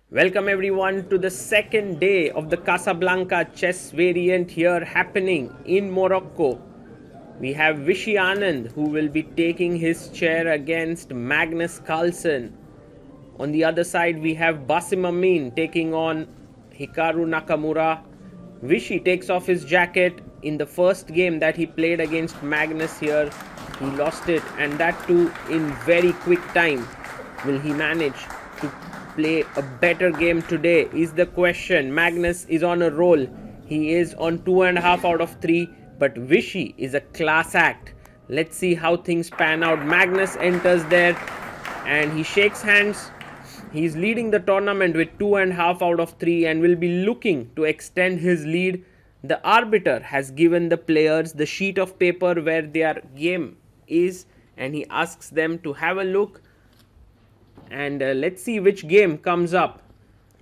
Welcome everyone to the second day of the Casablanca Chess Variant here happening in Morocco. We have Vishy Anand who will be taking his chair against Magnus Carlsen. On the other side we have Basim Amin taking on Hikaru Nakamura. Vishy takes off his jacket in the first game that he played against Magnus here. He lost it, and that too in very quick time. Will he manage to play a better game today is the question. Magnus is on a roll. He is on 2.5 out of 3, but Vishy is a class act. Let's see how things pan out. Magnus enters there and he shakes hands. He's leading the tournament with 2.5 out of 3 and will be looking to extend his lead. The arbiter has given the players the sheet of paper where their game is, and he asks them to have a look, and let's see which game comes up.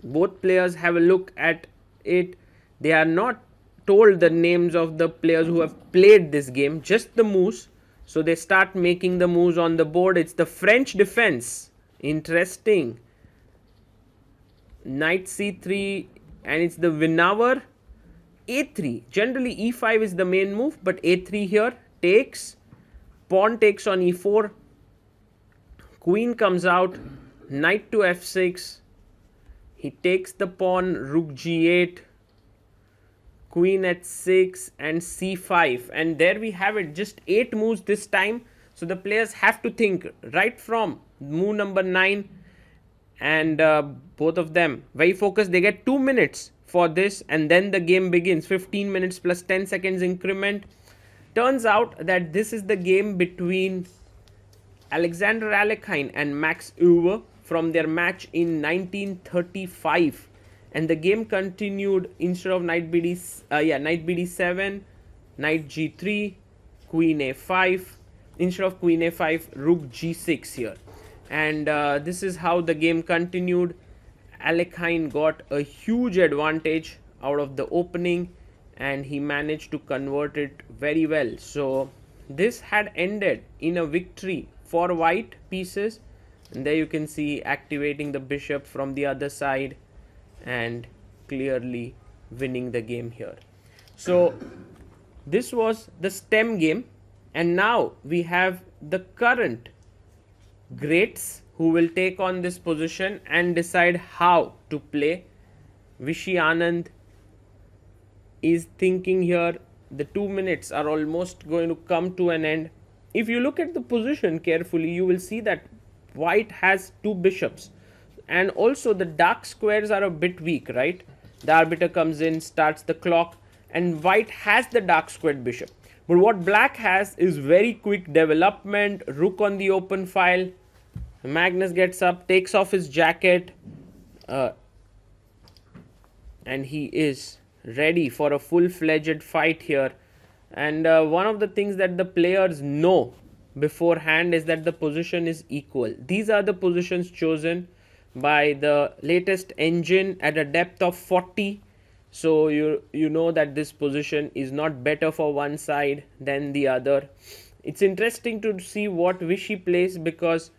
Both players have a look at it. They are not told the names of the players who have played this game, just the moves. So they start making the moves on the board. It's the French defense. Interesting. Knight c3, and it's the winner. a3. Generally e5 is the main move, but a3 here takes. Pawn takes on e4. Queen comes out. Knight to f6. He takes the pawn. Rook g8. Queen at 6 and c5. And there we have it. Just 8 moves this time. So the players have to think right from move number 9. And both of them very focused. They get 2 minutes for this, and then the game begins. 15 minutes plus 10 seconds increment. Turns out that this is the game between Alexander Alekhine and Max Euwe from their match in 1935, and the game continued. Instead of knight bd7, knight g3, queen a5. Instead of queen a5, rook g6 here. And this is how the game continued. Alekhine got a huge advantage out of the opening, and he managed to convert it very well. So this had ended in a victory for white pieces, and there you can see activating the bishop from the other side and clearly winning the game here. So this was the stem game, and now we have the current greats who will take on this position and decide how to play. Vishy Anand is thinking here. The 2 minutes are almost going to come to an end. If you look at the position carefully, you will see that white has 2 bishops, and also the dark squares are a bit weak, right? The arbiter comes in, starts the clock, and white has the dark squared bishop. But what black has is very quick development. Rook on the open file. Magnus gets up, takes off his jacket, and he is ready for a full-fledged fight here. And one of the things that the players know beforehand is that the position is equal. These are the positions chosen by the latest engine at a depth of 40. So you know that this position is not better for one side than the other. It's interesting to see what Vishy plays, because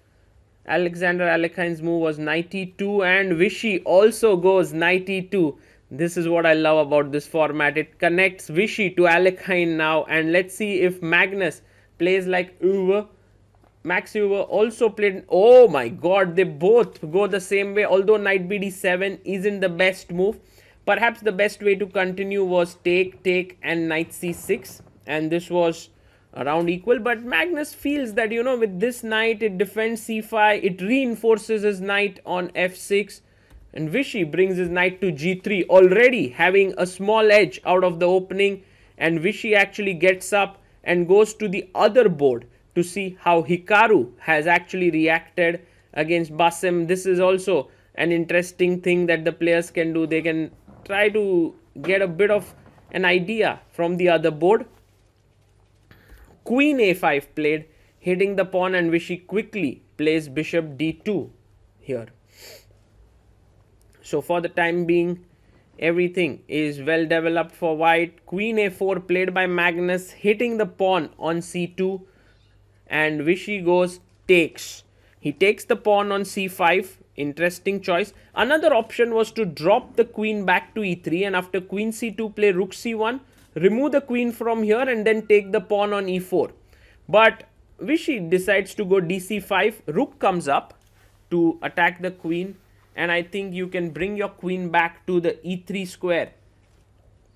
Alexander Alekhine's move was knight e2, and Vishy also goes knight e2. This is what I love about this format. It connects Vishy to Alekhine now, and let's see if Magnus plays like Euwe. Max Euwe also played. Oh my god, they both go the same way. Although knight bd7 isn't the best move, perhaps the best way to continue was take and knight c6, and this was around equal. But Magnus feels that, you know, with this knight it defends c5, it reinforces his knight on f6, and Vishy brings his knight to g3, already having a small edge out of the opening. And Vishy actually gets up and goes to the other board to see how Hikaru has actually reacted against Basim. This is also an interesting thing that the players can do. They can try to get a bit of an idea from the other board. Queen a5 played, hitting the pawn, and Vishy quickly plays bishop d2 here. So for the time being, everything is well developed for white. Queen a4 played by Magnus, hitting the pawn on c2, and Vishy goes takes. He takes the pawn on c5. Interesting choice. Another option was to drop the queen back to e3 and after queen c2 play rook c1, remove the queen from here and then take the pawn on e4. But Vishy decides to go dc5, rook comes up to attack the queen, and I think you can bring your queen back to the e3 square.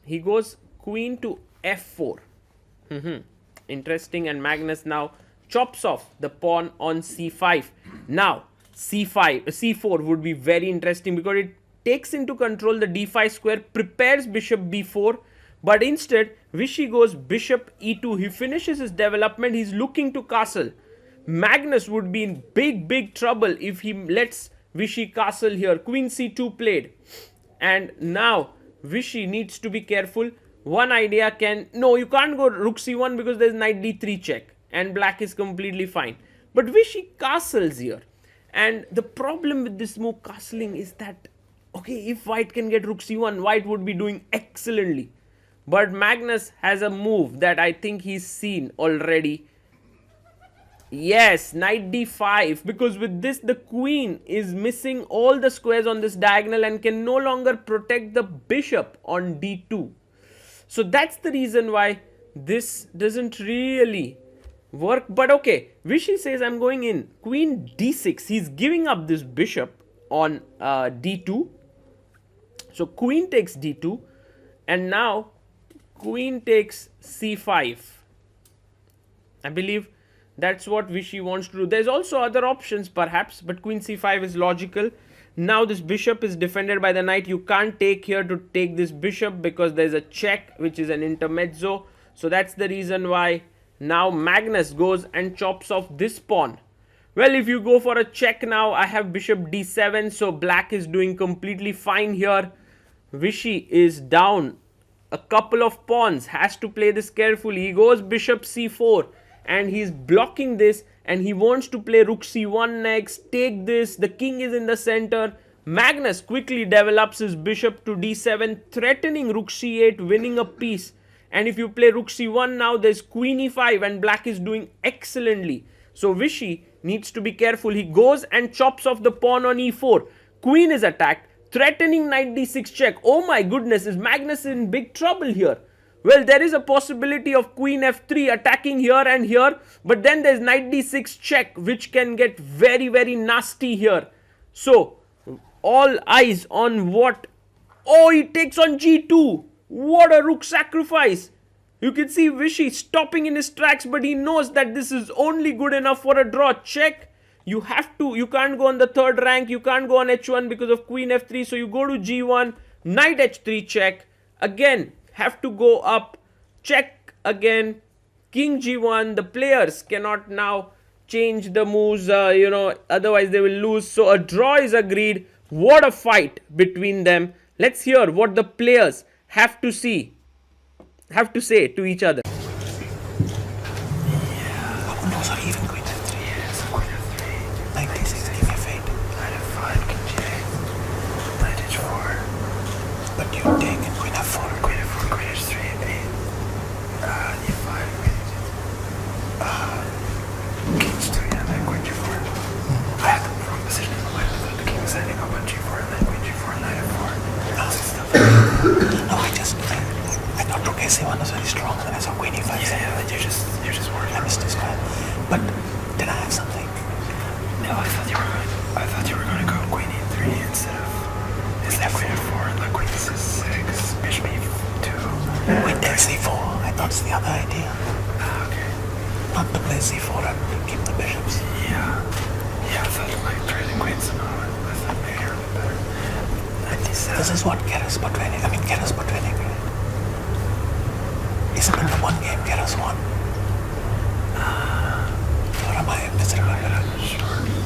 He goes queen to f4. Interesting, and Magnus now chops off the pawn on c5. Now c4 would be very interesting because it takes into control the d5 square, prepares bishop b4, but instead Vishy goes bishop e2. He finishes his development. He's looking to castle. Magnus would be in big trouble if he lets Vishy castle here. Queen c2 played, and now Vishy needs to be careful. One idea no, you can't go rook c1 because there's knight d3 check and black is completely fine. But Vishy castles here. And the problem with this move castling is that, okay, if white can get rook c1, white would be doing excellently. But Magnus has a move that I think he's seen already. Yes, knight d5, because with this the queen is missing all the squares on this diagonal and can no longer protect the bishop on d2. So that's the reason why this doesn't really work. But okay, Vishy says I'm going in queen d6. He's giving up this bishop on d2. So queen takes d2, and now queen takes c5. I believe that's what Vishy wants to do. There's also other options perhaps, but queen c5 is logical. Now this bishop is defended by the knight. You can't take here to take this bishop because there's a check which is an intermezzo. So that's the reason why now Magnus goes and chops off this pawn. Well, if you go for a check now, I have bishop d7, so black is doing completely fine here. Vishy is down a couple of pawns, has to play this carefully. He goes bishop c4 and he's blocking this, and he wants to play rook c1 next, take this, the king is in the center. Magnus quickly develops his bishop to d7, threatening rook c8, winning a piece. And if you play rook c1 now, there's queen e5 and black is doing excellently. So Vishy needs to be careful. He goes and chops off the pawn on e4. Queen is attacked, threatening knight d6 check. Oh my goodness, is Magnus in big trouble here? Well, there is a possibility of queen f3 attacking here and here, but then there's knight d6 check, which can get very nasty here. So all eyes on what? Oh, he takes on g2. What a rook sacrifice. You can see Vishy stopping in his tracks, but he knows that this is only good enough for a draw. Check. You can't go on the third rank. You can't go on h1 because of queen f3. So you go to g1, knight h3 check. Again, have to go up, check again, king g1. The players cannot now change the moves, otherwise they will lose. So a draw is agreed. What a fight between them. Let's hear what the players have to say to each other. C1 was very strong, and I saw queen e5. Yeah, you're just worried. I missed this guy. But did I have something? No, I thought you were going to go queen e3 instead of queen f4 and like queen c6, bishop e2. Queen takes c4. I thought it's the other idea. Okay. Not to play c4 and keep the bishops. Yeah, I thought like trading queens somehow. I thought maybe a little better. 97. This is what Keras put training. Keras put training. Is it only one game Keras won? Or am I misremembering? Sure.